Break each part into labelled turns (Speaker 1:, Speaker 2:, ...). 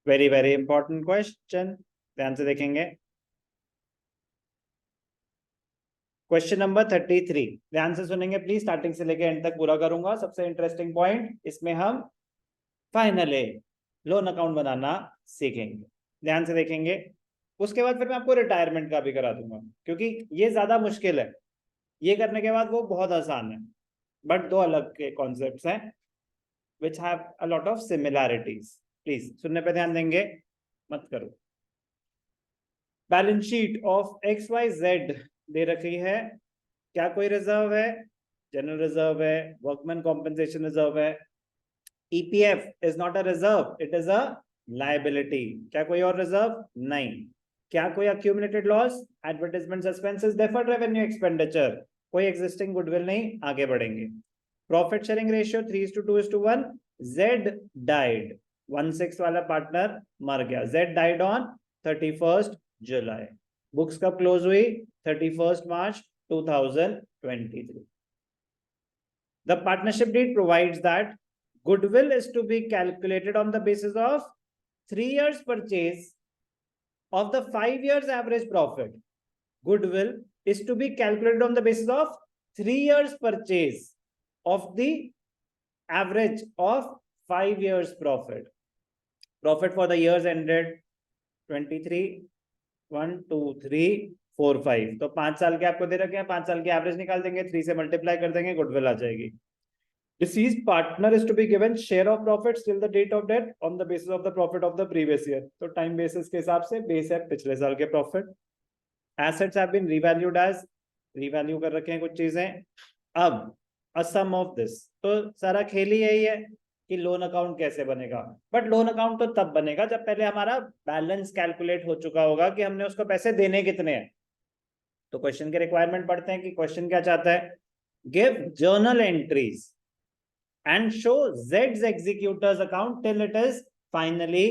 Speaker 1: Very very important question, ध्यान से देखेंगे। क्वेश्चन नंबर 33, ध्यान से सुनेंगे प्लीज, स्टार्टिंग से लेकर एंड तक पूरा करूंगा। सबसे इंटरेस्टिंग पॉइंट इसमें हम फाइनली लोन अकाउंट बनाना सीखेंगे, ध्यान से देखेंगे। उसके बाद फिर मैं आपको रिटायरमेंट का भी करा दूंगा, क्योंकि ये ज्यादा मुश्किल है, ये करने के बाद वो बहुत आसान है, बट दो अलग के कॉन्सेप्ट्स हैं which have a lot of similarities. Please सुनने पे ध्यान देंगे, मत करो। Balance sheet of X Y Z दे रखी है, क्या कोई रिजर्व है? जनरल रिजर्व है, वर्कमैन कॉम्पेंसेशन रिजर्व है। EPF is not a reserve, it is a liability. क्या कोई और रिजर्व? नहीं। क्या कोई accumulated loss, advertisement suspenses, deferred revenue expenditure, कोई एग्जिस्टिंग गुडविल नहीं, आगे बढ़ेंगे। Profit sharing ratio 3:2:1, Z died, 1/6 वाला पार्टनर मर गया, Z died on 31st July. Books कब क्लोज हुई? 31st March 2023। The partnership deed provides that goodwill is to be calculated on the basis of 3 years purchase of the 5 years average profit. Goodwill is to be calculated on the basis of 3 years purchase of the average of 5 years profit. Profit for the years ended 23, 1, 2, 3, 4, 5। तो 5 साल के आपको दे रखे हैं, 5 साल की average निकाल देंगे, 3 से मल्टीप्लाई कर देंगे, गुडविल आ जाएगी। Deceased partner is to be given share of profits till the date of death on the basis of the profit of the previous year। तो टाइम बेसिस के हिसाब से बेस है पिछले साल के profit. Assets have been revalued as, revalue कर रखे हैं कुछ चीजें। अब a sum of this, तो सारा खेल ही यही है कि लोन अकाउंट कैसे बनेगा। बट लोन अकाउंट तो तब बनेगा जब पहले हमारा बैलेंस कैलकुलेट हो चुका होगा कि हमने उसको पैसे देने कितने हैं। तो क्वेश्चन के रिक्वायरमेंट पढ़ते हैं कि क्वेश्चन क्या चाहता है। Give journal entries and show Z's executor's account till it is finally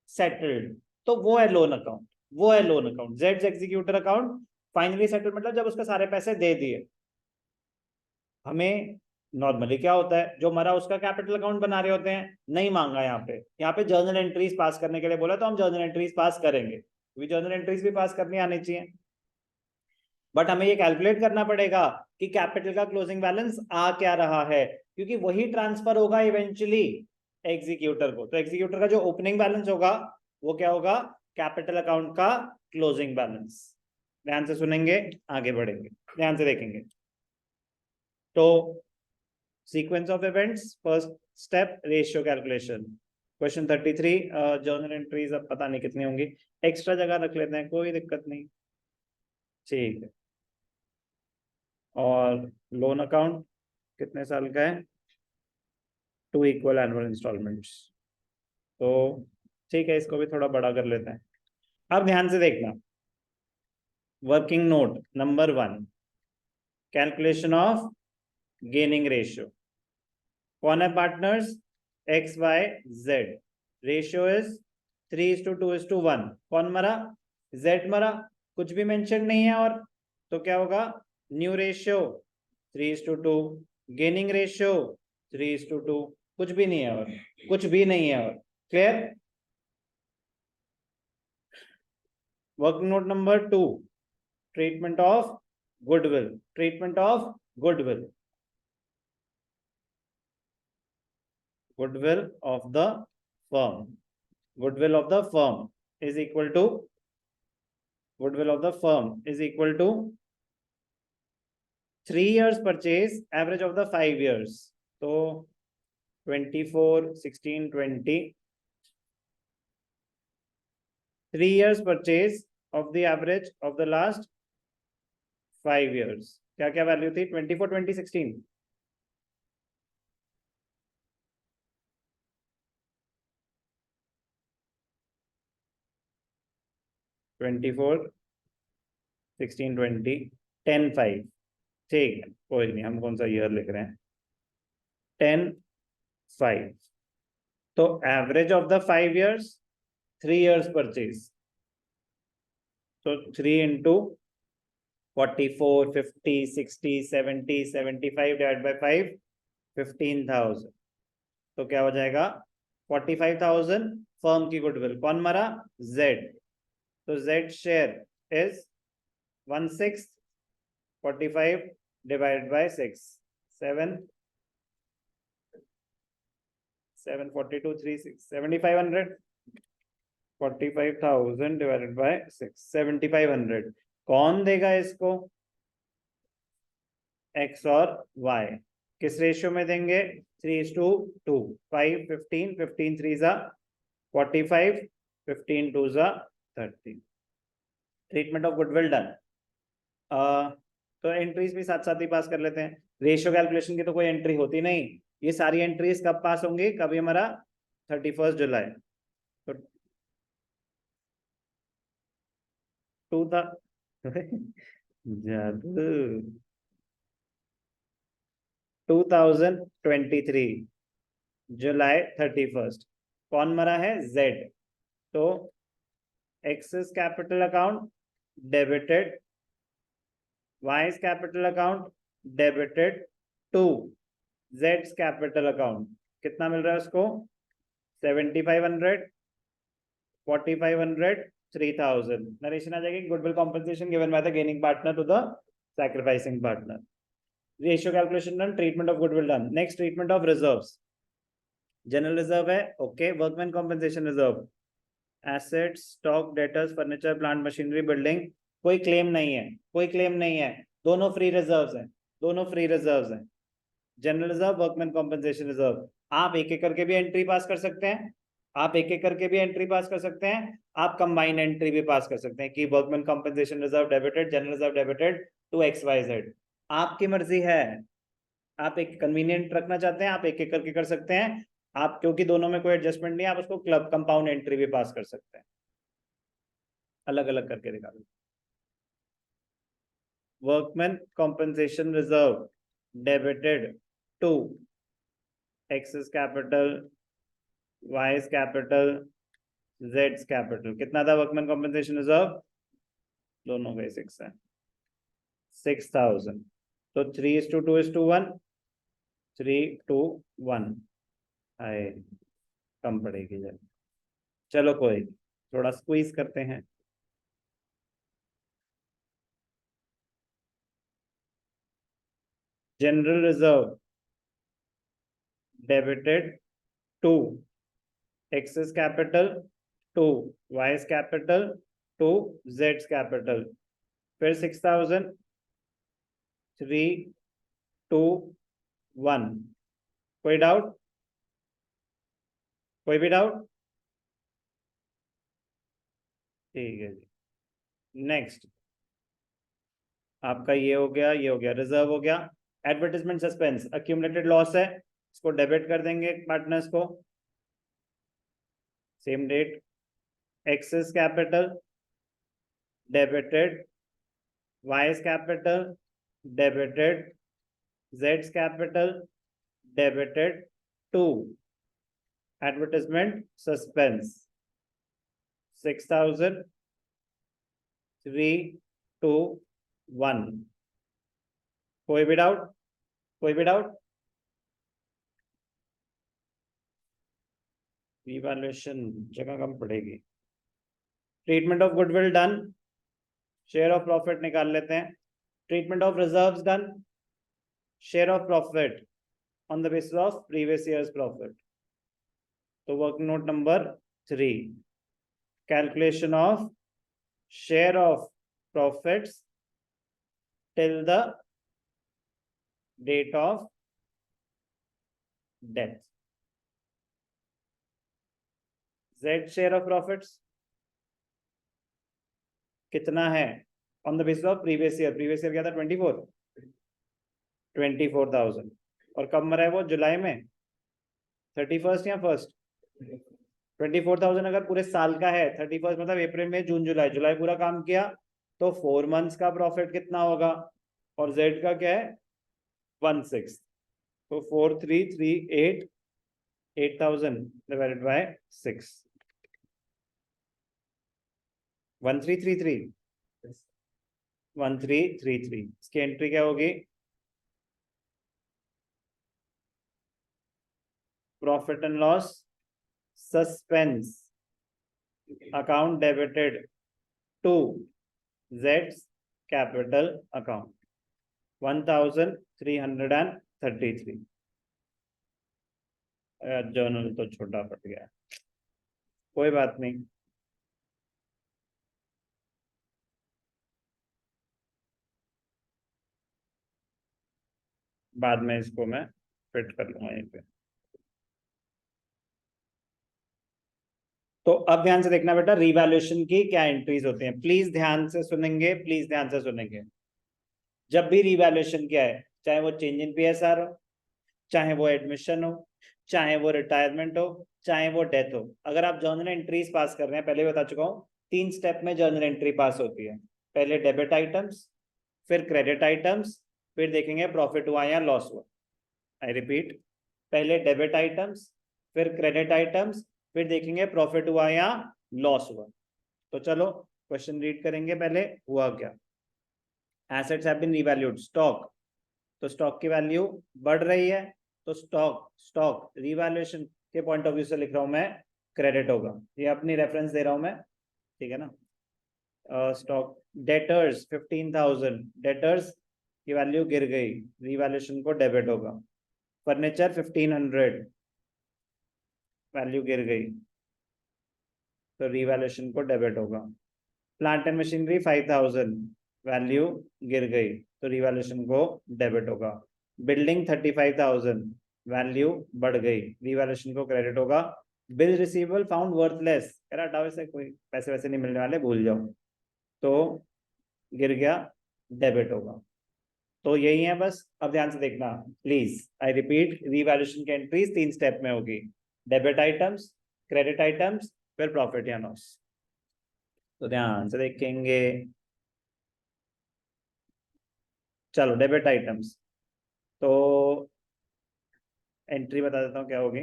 Speaker 1: settled। तो वो है लोन अकाउंट, वो है loan account. Z's executor account finally settled मतलब जब उसके सारे पैसे दे दिए। हमें नॉर्मली क्या होता है, जो मरा उसका कैपिटल अकाउंट बना रहे होते हैं, नहीं मांगा यहाँ पे जर्नल एंट्रीज पास करने के लिए बोला, तो हम जर्नल एंट्रीज पास करेंगे, जर्नल एंट्रीज भी पास करनी आनी चाहिए। बट हमें ये कैलकुलेट करना पड़ेगा कि कैपिटल का क्लोजिंग बैलेंस आ क्या रहा है, क्योंकि वही ट्रांसफर होगा इवेंचुअली एग्जीक्यूटर को। तो एग्जीक्यूटर का जो ओपनिंग बैलेंस होगा वो क्या होगा? कैपिटल अकाउंट का क्लोजिंग बैलेंस। ध्यान से सुनेंगे, आगे बढ़ेंगे, ध्यान से देखेंगे। तो sequence of events, first step ratio calculation. Question 33, journal entries अब पता नहीं कितनी होंगी, एक्स्ट्रा जगह रख लेते हैं, कोई दिक्कत नहीं, ठीक है। और लोन अकाउंट कितने साल का है? 2 इक्वल एनुअल इंस्टॉलमेंट्स। तो ठीक है, इसको भी थोड़ा बड़ा कर लेते हैं। अब ध्यान से देखना, working note number 1, calculation of gaining ratio. कौन है partners? X Y Z. Ratio is 3:2:1। कौन मरा? जेड मरा, कुछ भी मेंशन नहीं है। और तो क्या होगा? न्यू रेशियो 3:2, गेनिंग रेशियो 3:2, कुछ भी नहीं है और, कुछ भी नहीं है और। Clear? Working note number 2, treatment of goodwill. Treatment of goodwill, goodwill of the firm, goodwill of the firm is equal to, goodwill of the firm is equal to 3 years purchase average of the 5 years। तो 24, 16, 20, 3 years purchase of the average of the last 5 years। क्या क्या value थी? 24, 20, 16, 24, 16, 20, 10, 5। ठीक है, कोई नहीं, हम कौन सा ईयर लिख रहे हैं, 10, 5। तो average of the 5 years, 3 years purchase, so 3 into 44, 50, 60, 70, 75 divided by 5, 15,000। तो क्या हो जाएगा? 45,000 फर्म की गुडविल। कौन मरा? जेड। तो Z share is 1/6 45 divided by 6 7 742 36 7500 45,000 divided by 6 7500। कौन देगा इसको? एक्स और वाई। किस रेशियो में देंगे? 3:2। 5 15 15 3 जा 45 15 2 जा 30। Treatment of goodwill done. तो एंट्रीज भी साथ साथ ही पास कर लेते हैं। रेशियो कैलकुलेशन की तो कोई एंट्री होती नहीं। ये सारी एंट्रीज कब पास होंगी? कभी हमारा 31 जुलाई। तो टू था जादू 2023 जुलाई 31। कौन मरा है? जेड। तो X's capital account debited, Y's capital account debited to जेड्स कैपिटल अकाउंट। कितना मिल रहा है उसको? 7500 4500 3000। नरेशन आ जाएगी। Goodwill compensation given by the gaining partner to the sacrificing partner. Ratio calculation done, treatment of goodwill done. Next treatment of reserves. General reserve है okay. Workman compensation reserve, assets stock debtors furniture plant machinery building, कोई claim नहीं है, कोई claim नहीं है। दोनों free reserves हैं, दोनों फ्री रिजर्व्स हैं। General reserve, workman compensation reserve. आप एक एक करके भी एंट्री पास कर सकते हैं, आप एक एक करके भी एंट्री पास कर सकते हैं, आप कंबाइंड एंट्री भी पास कर सकते हैं कि workman compensation reserve debited, general reserve debited to XYZ। आपकी मर्जी है। आप एक कन्वीनियंट रखना चाहते हैं, आप एक एक करके कर सकते हैं। आप क्योंकि दोनों में कोई एडजस्टमेंट नहीं है, आप उसको क्लब कंपाउंड एंट्री भी पास कर सकते हैं। अलग अलग करके दिखा दो। Workman compensation reserve debited to X's capital, Y's capital, जेड्स कैपिटल। कितना था वर्कमैन कॉम्पनसेशन रिजर्व? दोनों बेसिक्स है 6000। तो 3:2:1 3:1 आए, कम पड़ेगी जब। चलो कोई, थोड़ा स्क्वीज करते हैं। General reserve debited to X's capital to Y's capital to जेड्स कैपिटल। फिर 6000 3:2:1। कोई डाउट? कोई भी डाउट? ठीक है जी। नेक्स्ट आपका ये हो गया, ये हो गया, रिजर्व हो गया। एडवर्टाइजमेंट सस्पेंस अक्यूमुलेटेड लॉस है, इसको डेबिट कर देंगे पार्टनर्स को। Same date. X's capital debited, Y's capital debited, Jades capital debited to advertisement suspense 6000 3:2:1। कोई भी डाउट? कोई भी डाउट? रिवैल्यूएशन जगह कम पड़ेगी। Treatment of goodwill done, share of profit निकाल लेते हैं। Treatment of reserves done, share of profit on the basis of previous years profit. तो working note number 3, calculation of share of profits till the date of death. Z share of profits कितना है on the basis of previous year? Previous year क्या था? 24,000। और कब मरा है वो? जुलाई में 31 या 1? 24,000 अगर पूरे साल का है, 31 मतलब अप्रैल में जून जुलाई, जुलाई पूरा काम किया तो 4 मंथ्स का प्रॉफिट कितना होगा? और जेड का क्या है? 1/6। तो 4338 8000 डिवाइडेड बाय 6 1333 1333। इसकी एंट्री क्या होगी? Profit and loss suspense account debited to Z's capital account 1333। Journal तो छोटा पड़ गया, कोई बात नहीं। बाद में इसको मैं फिट कर लूंगा यहीं पे। तो अब ध्यान से देखना बेटा, रिवैल्यूएशन की क्या एंट्रीज होती हैं, प्लीज ध्यान से सुनेंगे, प्लीज ध्यान से सुनेंगे। जब भी रिवैल्यूएशन क्या है, चाहे वो चेंज इन पीएसआर हो, चाहे वो एडमिशन हो, चाहे वो रिटायरमेंट हो, चाहे वो डेथ हो, अगर आप जर्नल एंट्रीज पास कर रहे हैं, पहले बता चुका हूँ 3 स्टेप में जर्नल एंट्री पास होती है। पहले डेबिट आइटम्स, फिर क्रेडिट आइटम्स, फिर देखेंगे प्रॉफिट हुआ या लॉस हुआ। आई रिपीट, पहले डेबिट आइटम्स, फिर क्रेडिट आइटम्स, फिर देखेंगे प्रॉफिट हुआ या लॉस हुआ। तो चलो क्वेश्चन रीड करेंगे, पहले हुआ क्या। Assets have been revalued, stock, तो स्टॉक की वैल्यू बढ़ रही है, तो स्टॉक रिवैल्यूएशन के पॉइंट ऑफ व्यू से लिख रहा हूं मैं, क्रेडिट होगा। ये अपनी रेफरेंस दे रहा हूं मैं, ठीक है ना। स्टॉक डेटर्स 15,000, डेटर्स की वैल्यू गिर गई, रिवैल्यूएशन को डेबिट होगा। फर्नीचर 1500, वैल्यू गिर गई, तो रिवैल्यूएशन को डेबिट होगा। प्लांट एंड मशीनरी 5000, वैल्यू गिर गई, तो रिवैल्यूएशन को डेबिट होगा। बिल्डिंग 35,000, वैल्यू बढ़ गई, रिवैल्यूएशन को क्रेडिट होगा। बिल रिसीवेबल फाउंड वर्थलेस, हटाओ इसे, कोई पैसे वैसे नहीं मिलने वाले, भूल जाओ, तो गिर गया, डेबिट होगा। तो यही है बस, अब ध्यान से देखना प्लीज। आई रिपीट, रिवैल्यूएशन की एंट्रीज 3 स्टेप में होगी, डेबिट आइटम्स, क्रेडिट आइटम्स, फिर प्रॉफिट या लॉस। तो ध्यान से देखेंगे। चलो डेबिट आइटम्स, तो एंट्री बता देता हूँ क्या होगी।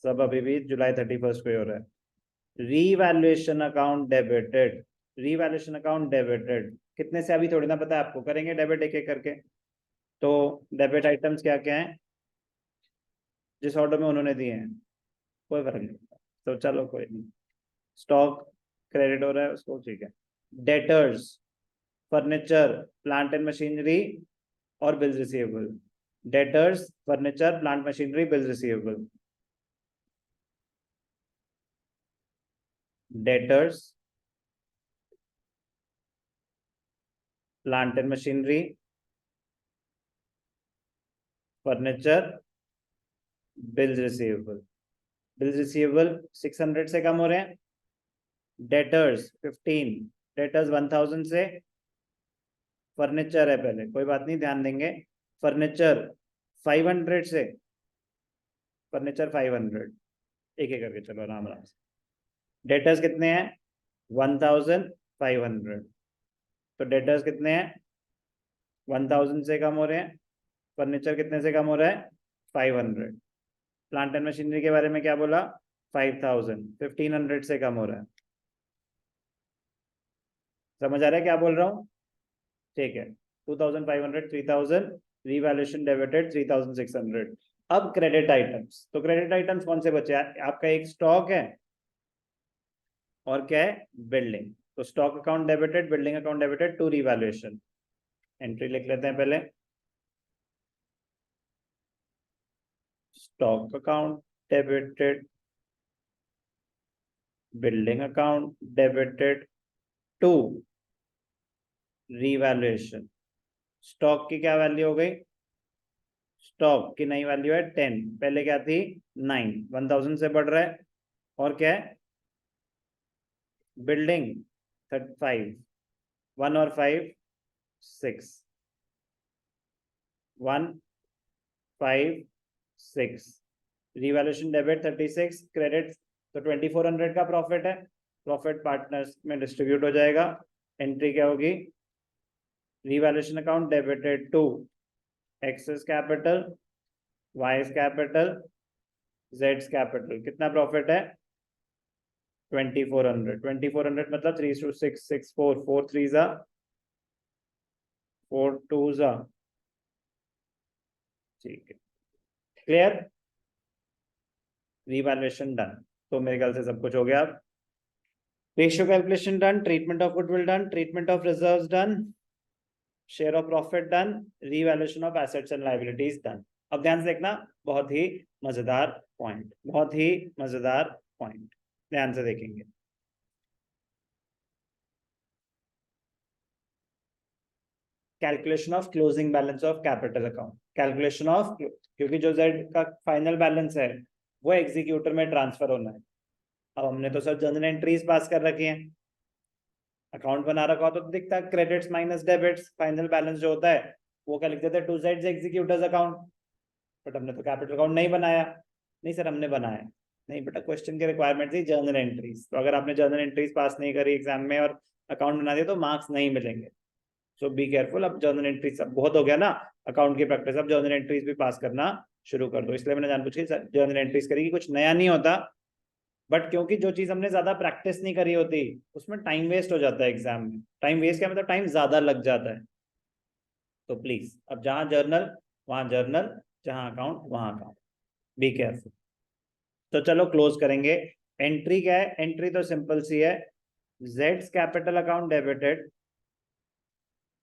Speaker 1: सब अभी भी जुलाई 31 को हो रहा है। Revaluation account debited, revaluation account debited कितने से, अभी थोड़ी ना पता है आपको, करेंगे डेबिट एक एक करके। तो डेबिट आइटम्स क्या क्या है, जिस ऑर्डर में उन्होंने दिए हैं, कोई फर्क नहीं, तो चलो कोई नहीं। स्टॉक क्रेडिट हो रहा है उसको, ठीक है। Debtors, furniture, plant and machinery और bills receivable. Debtors, furniture, plant machinery, bills receivable. Debtors, plant and machinery, furniture, bills receivable. Bills receivable 600 से कम हो रहे हैं, डेटर्स 15, डेटर्स 1000 से, फर्नीचर है पहले, कोई बात नहीं ध्यान देंगे, फर्नीचर 500 से, फर्नीचर 500, एक एक करके चलो आराम आराम से। डेटर्स कितने हैं, 1500, तो डेटर्स कितने हैं, 1000 से कम हो रहे हैं, फर्नीचर कितने से कम हो रहा है, 500। प्लांट एंड मशीनरी के बारे में क्या बोला, 5000, 1500 से कम हो रहा है। समझ आ रहा है क्या बोल रहा हूँ, ठीक है। 2500, 3000, रिवैल्यूएशन डेबिटेड 3600। अब क्रेडिट आइटम्स, तो क्रेडिट आइटम्स कौन से बचे, आपका एक स्टॉक है और क्या है, बिल्डिंग। तो stock account debited, building account debited to revaluation. Entry लिख लेते हैं पहले, stock account debited, building account debited to revaluation. Stock की क्या वैल्यू हो गई, स्टॉक की नई वैल्यू है 10, पहले क्या थी 9, 1000 से बढ़ रहा है। और क्या है, बिल्डिंग 35, 1 और 5 6, 1 5 6, रिवैल्यूएशन डेबिट 36, क्रेडिट तो 2400 का प्रॉफिट है, प्रॉफिट पार्टनर्स में डिस्ट्रीब्यूट हो जाएगा। एंट्री क्या होगी, revaluation account debited to X's capital, Y's capital, जेड्स कैपिटल। कितना प्रॉफिट है, 2400, 2400 मतलब 3 to 6, 6 4, 4 3 जा 4 2 जा, ठीक है, क्लियर, रीवैल्यूएशन डन। तो मेरे ख्याल से सब कुछ हो गया। अब ratio calculation done, treatment of goodwill done, treatment of reserves done, share of profit done, revaluation of assets and liabilities done. अब ध्यान से देखना, बहुत ही मजेदार पॉइंट, बहुत ही मजेदार पॉइंट, ध्यान से देखेंगे। Calculation of closing balance of capital account, calculation of, क्योंकि जो जेड का फाइनल बैलेंस है वो एग्जीक्यूटर में ट्रांसफर होना है। अब हमने तो सब जर्नल एंट्रीज पास कर रखी हैं, अकाउंट बना रखा हो तो दिखता है credits minus debits, final balance जो होता है वो क्या लिख देते हैं, to Jades executors account. But हमने तो कैपिटल अकाउंट नहीं बनाया। नहीं सर हमने बनाया नहीं बेटा, क्वेश्चन की रिक्वायरमेंट थी जर्नल एंट्रीज, तो अगर आपने जर्नल एंट्रीज पास नहीं करी एग्जाम में और अकाउंट बना दिया तो मार्क्स नहीं मिलेंगे। सो बी केयरफुल। अब जर्नल एंट्रीज सब बहुत हो गया ना अकाउंट की प्रैक्टिस, अब जर्नल एंट्रीज भी पास करना शुरू कर दो। इसलिए मैंने जानबूझ के जर्नल एंट्रीज करी कि कुछ नया नहीं होता, बट क्योंकि जो चीज हमने ज्यादा प्रैक्टिस नहीं करी होती उसमें टाइम वेस्ट हो जाता है एग्जाम में। टाइम वेस्ट क्या मतलब, टाइम ज्यादा लग जाता है। तो प्लीज अब जहां जर्नल वहां जर्नल, जहां अकाउंट वहां अकाउंट, बी केयरफुल। तो चलो क्लोज करेंगे। एंट्री क्या है, एंट्री तो सिंपल सी है, Zed's capital account debited,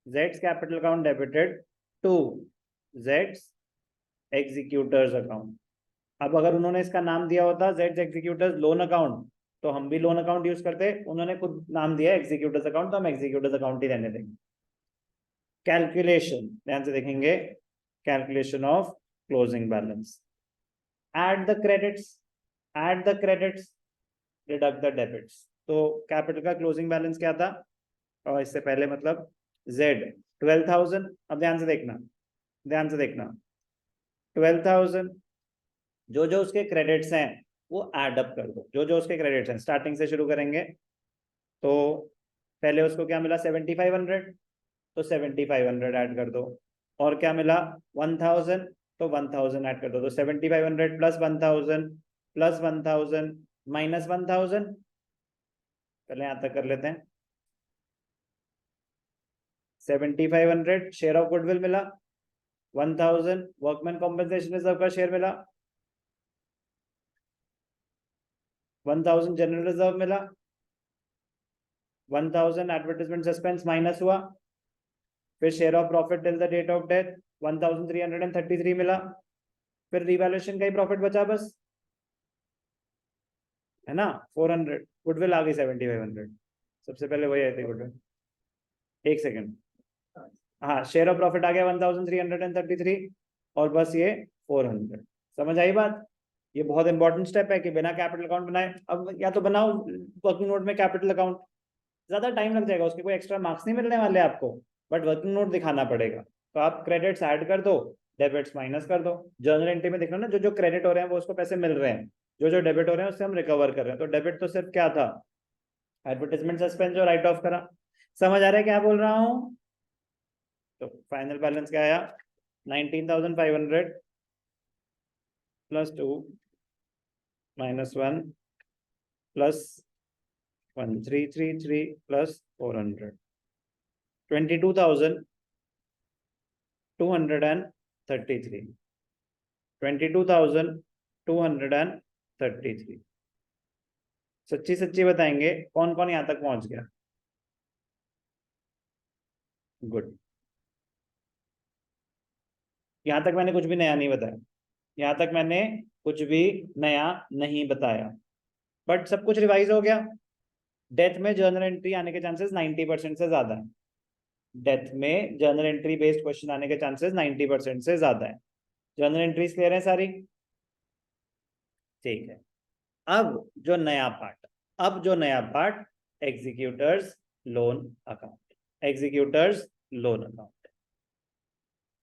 Speaker 1: Jades capital account debited to Jades executors account. अब अगर उन्होंने इसका नाम दिया होता जेड्स एग्जीक्यूटर्स लोन अकाउंट तो हम भी लोन अकाउंट यूज करते, उन्होंने खुद नाम दिया एग्जीक्यूटर्स अकाउंट तो हम एग्जीक्यूटर्स अकाउंट ही रहने देंगे। कैलकुलेशन ध्यान से देखेंगे, calculation of closing balance, add the credits, add the credits, deduct the debits. तो कैपिटल का क्लोजिंग बैलेंस क्या था, और इससे पहले मतलब जेड 12,000। अब ध्यान से देखना, ध्यान से देखना, 12,000 जो जो उसके क्रेडिट्स हैं वो एड अप कर दो, जो जो उसके क्रेडिट्स हैं स्टार्टिंग से शुरू करेंगे। तो पहले उसको क्या मिला 7,500, तो 7,500 ऐड कर दो। और क्या मिला 1,000, तो 1,000 ऐड कर दो। तो 7,500 प्लस 1,000 प्लस 1,000 माइनस 1,000, पहले यहां तक कर लेते हैं। 7,500 शेयर ऑफ गुडविल मिला, 1,000 वर्कमैन कॉम्पेंसेशन रिजर्व का शेयर मिला, 1,000 जनरल रिजर्व मिला, 1,000 एडवर्टाइजमेंट सस्पेंस माइनस हुआ, फिर share of profit till the date of death 1,333 मिला, फिर रिवैल्यूएशन का ही प्रॉफिट बचा बस, है ना 400, गुडविल आ गई 7,500, सबसे पहले वही आई थी गुडविल। एक सेकंड, हाँ शेयर ऑफ प्रॉफिट आ गया 1,333 और बस ये 400। समझ आई बात, ये बहुत इंपॉर्टेंट स्टेप है कि बिना कैपिटल अकाउंट बनाए, अब या तो बनाओ वर्किंग नोट में कैपिटल अकाउंट, ज्यादा टाइम लग जाएगा, उसके कोई एक्स्ट्रा मार्क्स नहीं मिलने वाले आपको, बट वर्किंग नोट दिखाना पड़ेगा। तो आप क्रेडिट्स ऐड कर दो, डेबिट्स माइनस कर दो। जर्नल एंट्री में देखना ना, जो जो क्रेडिट हो रहे हैं वो उसको पैसे मिल रहे हैं, जो जो डेबिट हो रहे हैं उससे हम रिकवर कर रहे हैं। तो डेबिट तो सिर्फ क्या था, एडवर्टाइजमेंट सस्पेंस और राइट ऑफ करा। समझ आ रहा है क्या बोल रहा हूँ। तो फाइनल बैलेंस क्या आया, 19,500 प्लस 2 माइनस 1 प्लस 1,333 प्लस 400, 22,233, 22,233। सच्ची सच्ची बताएंगे कौन कौन यहां तक पहुंच गया। गुड, यहां तक मैंने कुछ भी नया नहीं बताया, यहां तक मैंने कुछ भी नया नहीं बताया, बट सब कुछ रिवाइज हो गया। डेथ में जर्नल एंट्री आने के चांसेस 90% से ज्यादा है, डेथ में जर्नल एंट्री बेस्ड क्वेश्चन आने के चांसेस 90% से ज्यादा है। जर्नल एंट्रीज क्लियर है सारी, ठीक है। अब जो नया पार्ट, अब जो नया part, executors loan account, executors loan account.